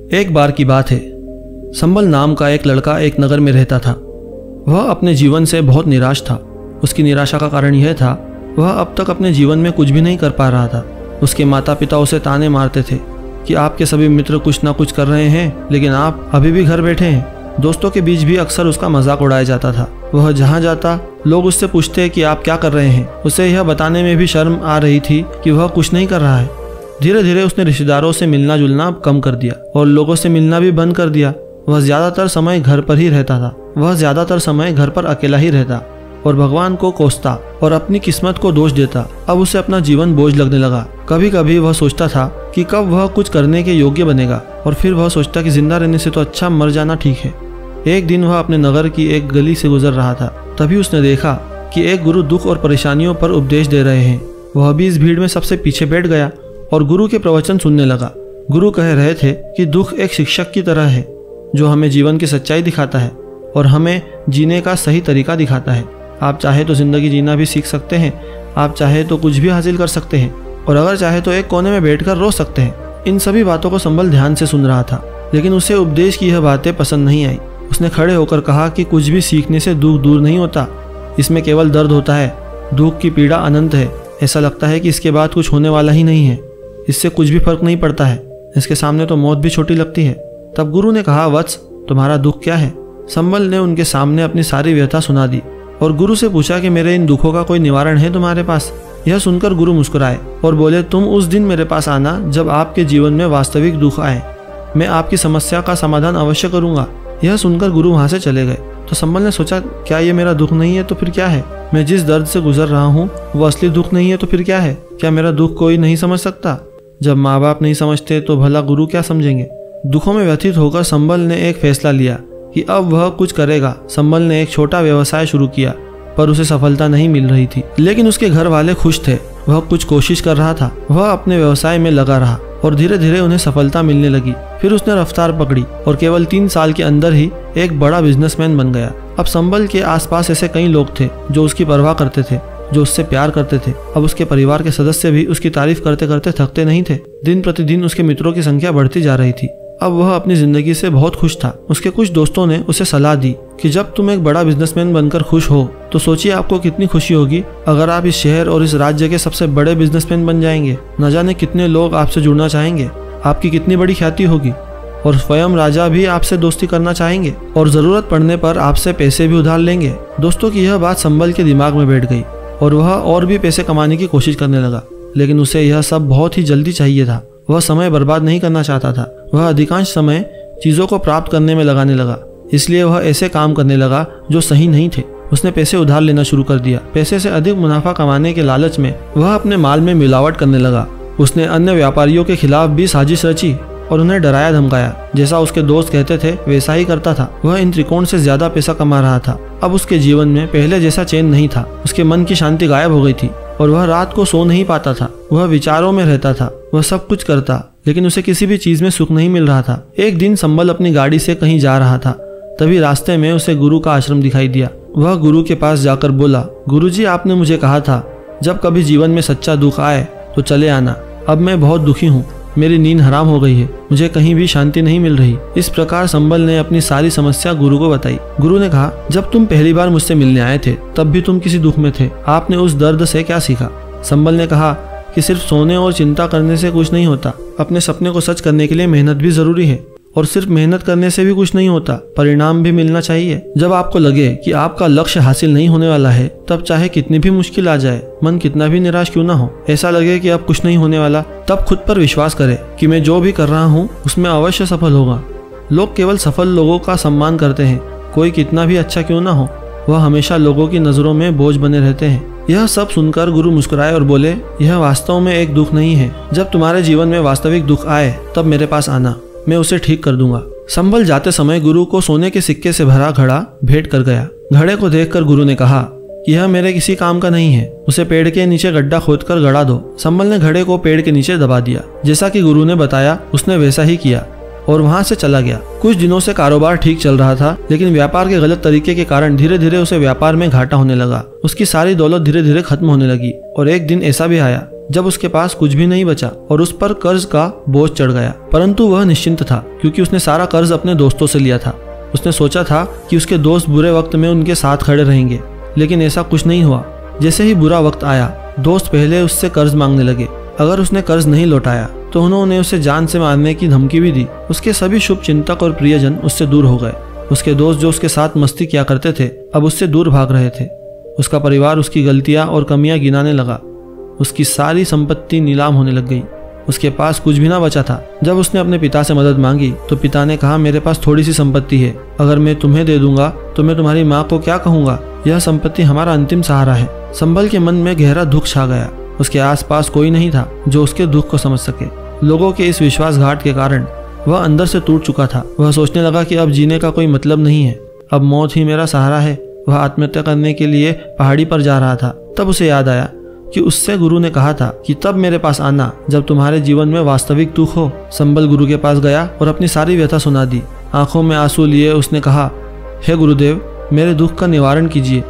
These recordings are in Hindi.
एक बार की बात है, संबल नाम का एक लड़का एक नगर में रहता था। वह अपने जीवन से बहुत निराश था। उसकी निराशा का कारण यह था, वह अब तक अपने जीवन में कुछ भी नहीं कर पा रहा था। उसके माता पिता उसे ताने मारते थे कि आपके सभी मित्र कुछ ना कुछ कर रहे हैं, लेकिन आप अभी भी घर बैठे हैं। दोस्तों के बीच भी अक्सर उसका मजाक उड़ाया जाता था। वह जहाँ जाता लोग उससे पूछते कि आप क्या कर रहे हैं। उसे यह बताने में भी शर्म आ रही थी कि वह कुछ नहीं कर रहा है। धीरे धीरे उसने रिश्तेदारों से मिलना जुलना कम कर दिया और लोगों से मिलना भी बंद कर दिया। वह ज्यादातर समय घर पर ही रहता था। वह ज्यादातर समय घर पर अकेला ही रहता और भगवान को कोसता और अपनी किस्मत को दोष देता। अब उसे अपना जीवन बोझ लगने लगा। कभी कभी वह सोचता था कि कब वह कुछ करने के योग्य बनेगा, और फिर वह सोचता कि जिंदा रहने से तो अच्छा मर जाना ठीक है। एक दिन वह अपने नगर की एक गली से गुजर रहा था। तभी उसने देखा कि एक गुरु दुख और परेशानियों पर उपदेश दे रहे हैं। वह भी इस भीड़ में सबसे पीछे बैठ गया और गुरु के प्रवचन सुनने लगा। गुरु कह रहे थे कि दुख एक शिक्षक की तरह है जो हमें जीवन की सच्चाई दिखाता है और हमें जीने का सही तरीका दिखाता है। आप चाहे तो जिंदगी जीना भी सीख सकते हैं, आप चाहे तो कुछ भी हासिल कर सकते हैं, और अगर चाहे तो एक कोने में बैठकर रो सकते हैं। इन सभी बातों को संबल ध्यान से सुन रहा था, लेकिन उसे उपदेश की यह बातें पसंद नहीं आई। उसने खड़े होकर कहा कि कुछ भी सीखने से दुख दूर नहीं होता, इसमें केवल दर्द होता है। दुख की पीड़ा अनंत है। ऐसा लगता है कि इसके बाद कुछ होने वाला ही नहीं है, इससे कुछ भी फर्क नहीं पड़ता है, इसके सामने तो मौत भी छोटी लगती है। तब गुरु ने कहा, वत्स, तुम्हारा दुख क्या है? संबल ने उनके सामने अपनी सारी व्यथा सुना दी और गुरु से पूछा कि मेरे इन दुखों का कोई निवारण है तुम्हारे पास? यह सुनकर गुरु मुस्कुराए और बोले, तुम उस दिन मेरे पास आना जब आपके जीवन में वास्तविक दुख आए। मैं आपकी समस्या का समाधान अवश्य करूंगा। यह सुनकर गुरु वहां से चले गए। तो संबल ने सोचा, क्या ये मेरा दुख नहीं है तो फिर क्या है? मैं जिस दर्द से गुजर रहा हूँ वो असली दुख नहीं है तो फिर क्या है? क्या मेरा दुख कोई नहीं समझ सकता? जब माँ बाप नहीं समझते तो भला गुरु क्या समझेंगे? दुखों में व्यथित होकर संबल ने एक फैसला लिया कि अब वह कुछ करेगा। संबल ने एक छोटा व्यवसाय शुरू किया, पर उसे सफलता नहीं मिल रही थी, लेकिन उसके घर वाले खुश थे। वह कुछ कोशिश कर रहा था। वह अपने व्यवसाय में लगा रहा और धीरे धीरे उन्हें सफलता मिलने लगी। फिर उसने रफ्तार पकड़ी और केवल 3 साल के अंदर ही एक बड़ा बिजनेसमैन बन गया। अब संबल के आसपास ऐसे कई लोग थे जो उसकी परवाह करते थे, जो उससे प्यार करते थे। अब उसके परिवार के सदस्य भी उसकी तारीफ करते करते थकते नहीं थे। दिन प्रतिदिन उसके मित्रों की संख्या बढ़ती जा रही थी। अब वह अपनी जिंदगी से बहुत खुश था। उसके कुछ दोस्तों ने उसे सलाह दी कि जब तुम एक बड़ा बिजनेसमैन बनकर खुश हो तो सोचिए आपको कितनी खुशी होगी अगर आप इस शहर और इस राज्य के सबसे बड़े बिजनेसमैन बन जाएंगे। न जाने कितने लोग आपसे जुड़ना चाहेंगे, आपकी कितनी बड़ी ख्याति होगी, और स्वयं राजा भी आपसे दोस्ती करना चाहेंगे और जरूरत पड़ने पर आपसे पैसे भी उधार लेंगे। दोस्तों की यह बात संबल के दिमाग में बैठ गई और वह और भी पैसे कमाने की कोशिश करने लगा, लेकिन उसे यह सब बहुत ही जल्दी चाहिए था। वह समय बर्बाद नहीं करना चाहता था। वह अधिकांश समय चीजों को प्राप्त करने में लगाने लगा, इसलिए वह ऐसे काम करने लगा जो सही नहीं थे। उसने पैसे उधार लेना शुरू कर दिया। पैसे से अधिक मुनाफा कमाने के लालच में वह अपने माल में मिलावट करने लगा। उसने अन्य व्यापारियों के खिलाफ भी साजिश रची और उन्हें डराया धमकाया। जैसा उसके दोस्त कहते थे वैसा ही करता था। वह इन त्रिकोण से ज्यादा पैसा कमा रहा था। अब उसके जीवन में पहले जैसा चैन नहीं था। उसके मन की शांति गायब हो गई थी और वह रात को सो नहीं पाता था। वह विचारों में रहता था। वह सब कुछ करता, लेकिन उसे किसी भी चीज में सुख नहीं मिल रहा था। एक दिन संबल अपनी गाड़ी से कहीं जा रहा था, तभी रास्ते में उसे गुरु का आश्रम दिखाई दिया। वह गुरु के पास जाकर बोला, गुरुजी, आपने मुझे कहा था जब कभी जीवन में सच्चा दुख आए तो चले आना। अब मैं बहुत दुखी हूँ, मेरी नींद हराम हो गई है, मुझे कहीं भी शांति नहीं मिल रही। इस प्रकार संबल ने अपनी सारी समस्या गुरु को बताई। गुरु ने कहा, जब तुम पहली बार मुझसे मिलने आए थे तब भी तुम किसी दुख में थे। आपने उस दर्द से क्या सीखा? संबल ने कहा कि सिर्फ सोने और चिंता करने से कुछ नहीं होता। अपने सपने को सच करने के लिए मेहनत भी जरूरी है, और सिर्फ मेहनत करने से भी कुछ नहीं होता, परिणाम भी मिलना चाहिए। जब आपको लगे कि आपका लक्ष्य हासिल नहीं होने वाला है, तब चाहे कितनी भी मुश्किल आ जाए, मन कितना भी निराश क्यों ना हो, ऐसा लगे कि अब कुछ नहीं होने वाला, तब खुद पर विश्वास करें कि मैं जो भी कर रहा हूँ उसमें अवश्य सफल होगा। लोग केवल सफल लोगों का सम्मान करते हैं। कोई कितना भी अच्छा क्यों ना हो, वह हमेशा लोगों की नजरों में बोझ बने रहते हैं। यह सब सुनकर गुरु मुस्कुराए और बोले, यह वास्तव में एक दुख नहीं है। जब तुम्हारे जीवन में वास्तविक दुख आए तब मेरे पास आना, मैं उसे ठीक कर दूंगा। संबल जाते समय गुरु को सोने के सिक्के से भरा घड़ा भेंट कर गया। घड़े को देखकर गुरु ने कहा कि यह मेरे किसी काम का नहीं है, उसे पेड़ के नीचे गड्ढा खोदकर गड़ा दो। संबल ने घड़े को पेड़ के नीचे दबा दिया। जैसा कि गुरु ने बताया उसने वैसा ही किया और वहां से चला गया। कुछ दिनों से कारोबार ठीक चल रहा था, लेकिन व्यापार के गलत तरीके के कारण धीरे धीरे उसे व्यापार में घाटा होने लगा। उसकी सारी दौलत धीरे धीरे खत्म होने लगी और एक दिन ऐसा भी आया जब उसके पास कुछ भी नहीं बचा और उस पर कर्ज का बोझ चढ़ गया। परंतु वह निश्चिंत था क्योंकि उसने सारा कर्ज अपने दोस्तों से लिया था। उसने सोचा था कि उसके दोस्त बुरे वक्त में उनके साथ खड़े रहेंगे, लेकिन ऐसा कुछ नहीं हुआ। जैसे ही बुरा वक्त आया, दोस्त पहले उससे कर्ज मांगने लगे। अगर उसने कर्ज नहीं लौटाया तो उन्होंने उसे जान से मारने की धमकी भी दी। उसके सभी शुभ चिंतक और प्रियजन उससे दूर हो गए। उसके दोस्त जो उसके साथ मस्ती किया करते थे, अब उससे दूर भाग रहे थे। उसका परिवार उसकी गलतियां और कमियां गिनाने लगा। उसकी सारी संपत्ति नीलाम होने लग गई। उसके पास कुछ भी ना बचा था। जब उसने अपने पिता से मदद मांगी तो पिता ने कहा, मेरे पास थोड़ी सी संपत्ति है, अगर मैं तुम्हें दे दूंगा तो मैं तुम्हारी माँ को क्या कहूँगा? यह संपत्ति हमारा अंतिम सहारा है। संबल के मन में गहरा दुख छा गया। उसके आसपास कोई नहीं था जो उसके दुख को समझ सके। लोगों के इस विश्वासघात के कारण वह अंदर से टूट चुका था। वह सोचने लगा कि अब जीने का कोई मतलब नहीं है, अब मौत ही मेरा सहारा है। वह आत्महत्या करने के लिए पहाड़ी पर जा रहा था। तब उसे याद आया कि उससे गुरु ने कहा था कि तब मेरे पास आना जब तुम्हारे जीवन में वास्तविक दुख हो। संबल गुरु के पास गया और अपनी सारी व्यथा सुना दी। आंखों में आंसू लिए उसने कहा, हे गुरुदेव, मेरे दुख का निवारण कीजिए।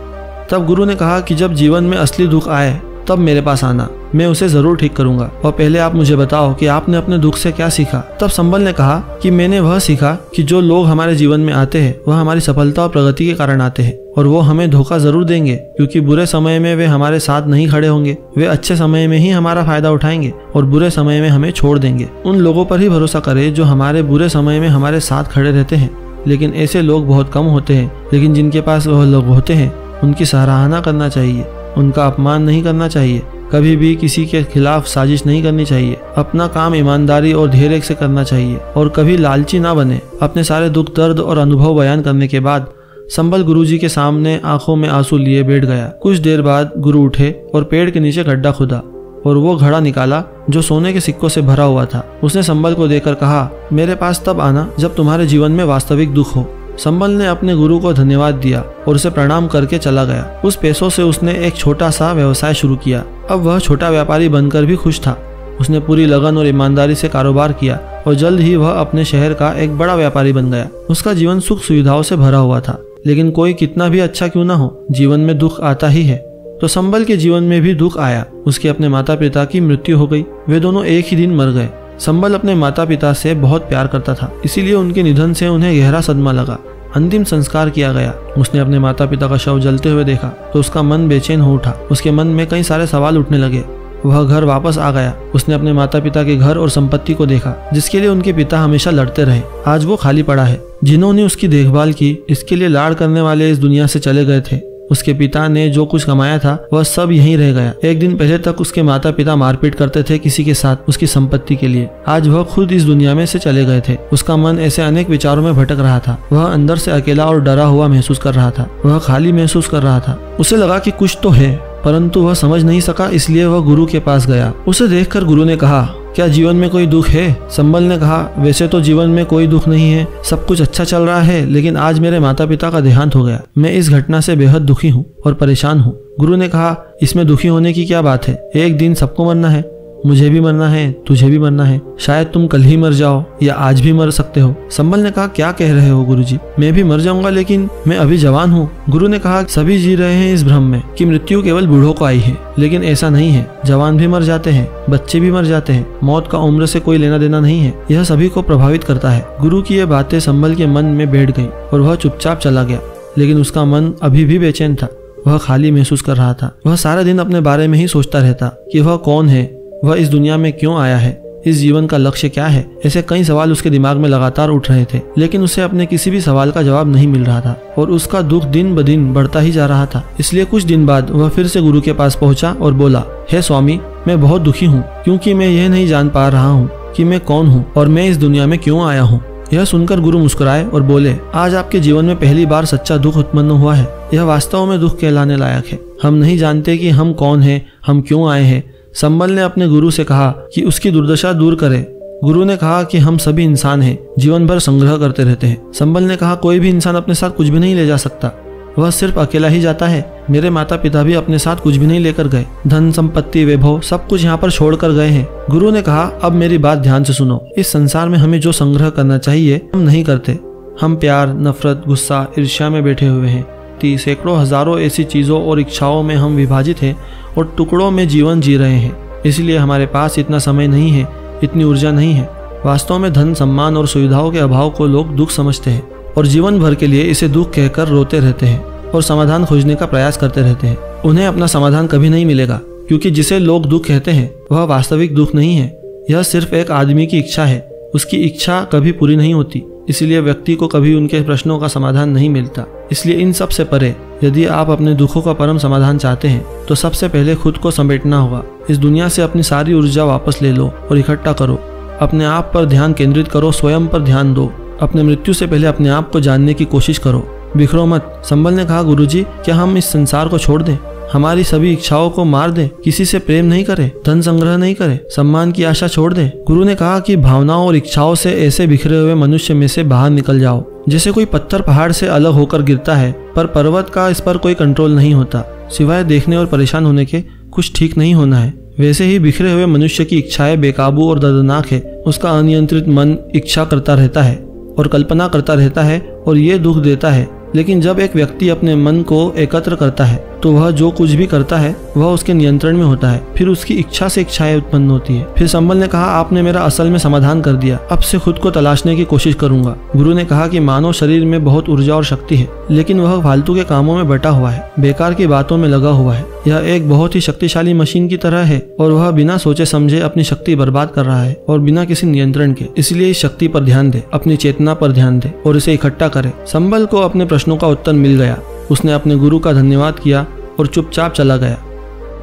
तब गुरु ने कहा कि जब जीवन में असली दुख आए तब मेरे पास आना, मैं उसे जरूर ठीक करूंगा। और पहले आप मुझे बताओ कि आपने अपने दुख से क्या सीखा। तब संबल ने कहा कि मैंने वह सीखा कि जो लोग हमारे जीवन में आते हैं वह हमारी सफलता और प्रगति के कारण आते हैं, और वो हमें धोखा जरूर देंगे क्योंकि बुरे समय में वे हमारे साथ नहीं खड़े होंगे। वे अच्छे समय में ही हमारा फायदा उठाएंगे और बुरे समय में हमें छोड़ देंगे। उन लोगों पर ही भरोसा करें जो हमारे बुरे समय में हमारे साथ खड़े रहते हैं, लेकिन ऐसे लोग बहुत कम होते हैं। लेकिन जिनके पास वह लोग होते हैं उनकी सराहना करना चाहिए, उनका अपमान नहीं करना चाहिए, कभी भी किसी के खिलाफ साजिश नहीं करनी चाहिए। अपना काम ईमानदारी और धैर्य से करना चाहिए और कभी लालची ना बने। अपने सारे दुख दर्द और अनुभव बयान करने के बाद संबल गुरुजी के सामने आंखों में आंसू लिए बैठ गया। कुछ देर बाद गुरु उठे और पेड़ के नीचे गड्ढा खुदा और वो घड़ा निकाला जो सोने के सिक्कों से भरा हुआ था। उसने संबल को देकर कहा, मेरे पास तब आना जब तुम्हारे जीवन में वास्तविक दुख हो। संबल ने अपने गुरु को धन्यवाद दिया और उसे प्रणाम करके चला गया। उस पैसों से उसने एक छोटा सा व्यवसाय शुरू किया। अब वह छोटा व्यापारी बनकर भी खुश था। उसने पूरी लगन और ईमानदारी से कारोबार किया और जल्द ही वह अपने शहर का एक बड़ा व्यापारी बन गया। उसका जीवन सुख सुविधाओं से भरा हुआ था, लेकिन कोई कितना भी अच्छा क्यों ना हो, जीवन में दुख आता ही है। तो संबल के जीवन में भी दुख आया। उसके अपने माता पिता की मृत्यु हो गई। वे दोनों एक ही दिन मर गए। संबल अपने माता पिता से बहुत प्यार करता था, इसीलिए उनके निधन से उन्हें गहरा सदमा लगा। अंतिम संस्कार किया गया। उसने अपने माता पिता का शव जलते हुए देखा तो उसका मन बेचैन हो उठा। उसके मन में कई सारे सवाल उठने लगे। वह घर वापस आ गया। उसने अपने माता पिता के घर और संपत्ति को देखा जिसके लिए उनके पिता हमेशा लड़ते रहे। आज वो खाली पड़ा है। जिन्होंने उसकी देखभाल की, इसके लिए लाड़ करने वाले इस दुनिया से चले गए थे। उसके पिता ने जो कुछ कमाया था वह सब यहीं रह गया। एक दिन पहले तक उसके माता पिता मारपीट करते थे किसी के साथ उसकी संपत्ति के लिए। आज वह खुद इस दुनिया में से चले गए थे। उसका मन ऐसे अनेक विचारों में भटक रहा था। वह अंदर से अकेला और डरा हुआ महसूस कर रहा था। वह खाली महसूस कर रहा था। उसे लगा कि कुछ तो है, परंतु वह समझ नहीं सका, इसलिए वह गुरु के पास गया। उसे देखकर गुरु ने कहा, क्या जीवन में कोई दुख है? संबल ने कहा, वैसे तो जीवन में कोई दुख नहीं है, सब कुछ अच्छा चल रहा है, लेकिन आज मेरे माता पिता का देहांत हो गया। मैं इस घटना से बेहद दुखी हूँ और परेशान हूँ। गुरु ने कहा, इसमें दुखी होने की क्या बात है? एक दिन सबको मरना है। मुझे भी मरना है, तुझे भी मरना है। शायद तुम कल ही मर जाओ या आज भी मर सकते हो। संबल ने कहा, क्या कह रहे हो गुरुजी? मैं भी मर जाऊंगा, लेकिन मैं अभी जवान हूँ। गुरु ने कहा, सभी जी रहे हैं इस भ्रम में कि मृत्यु केवल बूढ़ों को आई है, लेकिन ऐसा नहीं है। जवान भी मर जाते हैं, बच्चे भी मर जाते हैं। मौत का उम्र से कोई लेना देना नहीं है। यह सभी को प्रभावित करता है। गुरु की ये बातें संबल के मन में बैठ गई और वह चुपचाप चला गया, लेकिन उसका मन अभी भी बेचैन था। वह खाली महसूस कर रहा था। वह सारा दिन अपने बारे में ही सोचता रहता कि वह कौन है, वह इस दुनिया में क्यों आया है, इस जीवन का लक्ष्य क्या है। ऐसे कई सवाल उसके दिमाग में लगातार उठ रहे थे, लेकिन उसे अपने किसी भी सवाल का जवाब नहीं मिल रहा था और उसका दुख दिन ब दिन बढ़ता ही जा रहा था। इसलिए कुछ दिन बाद वह फिर से गुरु के पास पहुंचा और बोला, हे स्वामी, मैं बहुत दुखी हूँ क्योंकि मैं यह नहीं जान पा रहा हूँ कि मैं कौन हूँ और मैं इस दुनिया में क्यों आया हूँ। यह सुनकर गुरु मुस्कुराए और बोले, आज आपके जीवन में पहली बार सच्चा दुख उत्पन्न हुआ है। यह वास्तव में दुख कहलाने लायक है। हम नहीं जानते कि हम कौन हैं, हम क्यों आए हैं। संबल ने अपने गुरु से कहा कि उसकी दुर्दशा दूर करे। गुरु ने कहा कि हम सभी इंसान हैं, जीवन भर संग्रह करते रहते हैं। संबल ने कहा, कोई भी इंसान अपने साथ कुछ भी नहीं ले जा सकता, वह सिर्फ अकेला ही जाता है। मेरे माता पिता भी अपने साथ कुछ भी नहीं लेकर गए। धन संपत्ति वैभव सब कुछ यहाँ पर छोड़ कर गए हैं। गुरु ने कहा, अब मेरी बात ध्यान से सुनो। इस संसार में हमें जो संग्रह करना चाहिए हम नहीं करते। हम प्यार, नफरत, गुस्सा, ईर्ष्या में बैठे हुए हैं। सैकड़ों हजारों ऐसी चीजों और इच्छाओं में हम विभाजित हैं और टुकड़ों में जीवन जी रहे हैं। इसलिए हमारे पास इतना समय नहीं है, इतनी ऊर्जा नहीं है। वास्तव में धन, सम्मान और सुविधाओं के अभाव को लोग दुख समझते हैं और जीवन भर के लिए इसे दुख कहकर रोते रहते हैं और समाधान खोजने का प्रयास करते रहते हैं। उन्हें अपना समाधान कभी नहीं मिलेगा, क्योंकि जिसे लोग दुख कहते हैं वह वास्तविक दुख नहीं है। यह सिर्फ एक आदमी की इच्छा है। उसकी इच्छा कभी पूरी नहीं होती, इसलिए व्यक्ति को कभी उनके प्रश्नों का समाधान नहीं मिलता। इसलिए इन सब से परे यदि आप अपने दुखों का परम समाधान चाहते हैं तो सबसे पहले खुद को समेटना होगा। इस दुनिया से अपनी सारी ऊर्जा वापस ले लो और इकट्ठा करो। अपने आप पर ध्यान केंद्रित करो, स्वयं पर ध्यान दो। अपने मृत्यु से पहले अपने आप को जानने की कोशिश करो। बिखरो मत। संबल ने कहा, गुरुजी, क्या हम इस संसार को छोड़ दें, हमारी सभी इच्छाओं को मार दें, किसी से प्रेम नहीं करें, धन संग्रह नहीं करें, सम्मान की आशा छोड़ दें? गुरु ने कहा कि भावनाओं और इच्छाओं से ऐसे बिखरे हुए मनुष्य में से बाहर निकल जाओ। जैसे कोई पत्थर पहाड़ से अलग होकर गिरता है, पर पर्वत का इस पर कोई कंट्रोल नहीं होता, सिवाय देखने और परेशान होने के कुछ ठीक नहीं होना है। वैसे ही बिखरे हुए मनुष्य की इच्छाएं बेकाबू और दर्दनाक है। उसका अनियंत्रित मन इच्छा करता रहता है और कल्पना करता रहता है और ये दुख देता है। लेकिन जब एक व्यक्ति अपने मन को एकत्र करता है तो वह जो कुछ भी करता है वह उसके नियंत्रण में होता है। फिर उसकी इच्छा से इच्छाएं उत्पन्न होती है। फिर संबल ने कहा, आपने मेरा असल में समाधान कर दिया। अब से खुद को तलाशने की कोशिश करूंगा। गुरु ने कहा कि मानव शरीर में बहुत ऊर्जा और शक्ति है, लेकिन वह फालतू के कामों में बटा हुआ है, बेकार की बातों में लगा हुआ है। यह एक बहुत ही शक्तिशाली मशीन की तरह है और वह बिना सोचे समझे अपनी शक्ति बर्बाद कर रहा है और बिना किसी नियंत्रण के। इसलिए इस शक्ति पर ध्यान दे, अपनी चेतना पर ध्यान दे और इसे इकट्ठा करे। संबल को अपने प्रश्नों का उत्तर मिल गया। उसने अपने गुरु का धन्यवाद किया और चुपचाप चला गया।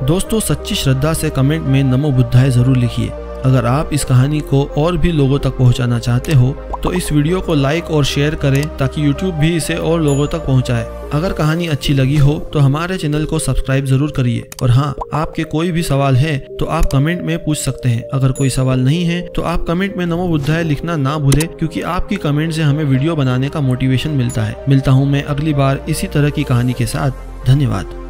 दोस्तों, सच्ची श्रद्धा से कमेंट में नमो बुद्धाय जरूर लिखिए। अगर आप इस कहानी को और भी लोगों तक पहुंचाना चाहते हो तो इस वीडियो को लाइक और शेयर करें ताकि यूट्यूब भी इसे और लोगों तक पहुंचाए। अगर कहानी अच्छी लगी हो तो हमारे चैनल को सब्सक्राइब जरूर करिए। और हाँ, आपके कोई भी सवाल है तो आप कमेंट में पूछ सकते हैं। अगर कोई सवाल नहीं है तो आप कमेंट में नमो बुद्धाय लिखना ना भूलें, क्योंकि आपकी कमेंट से हमें वीडियो बनाने का मोटिवेशन मिलता है। मिलता हूँ मैं अगली बार इसी तरह की कहानी के साथ। धन्यवाद।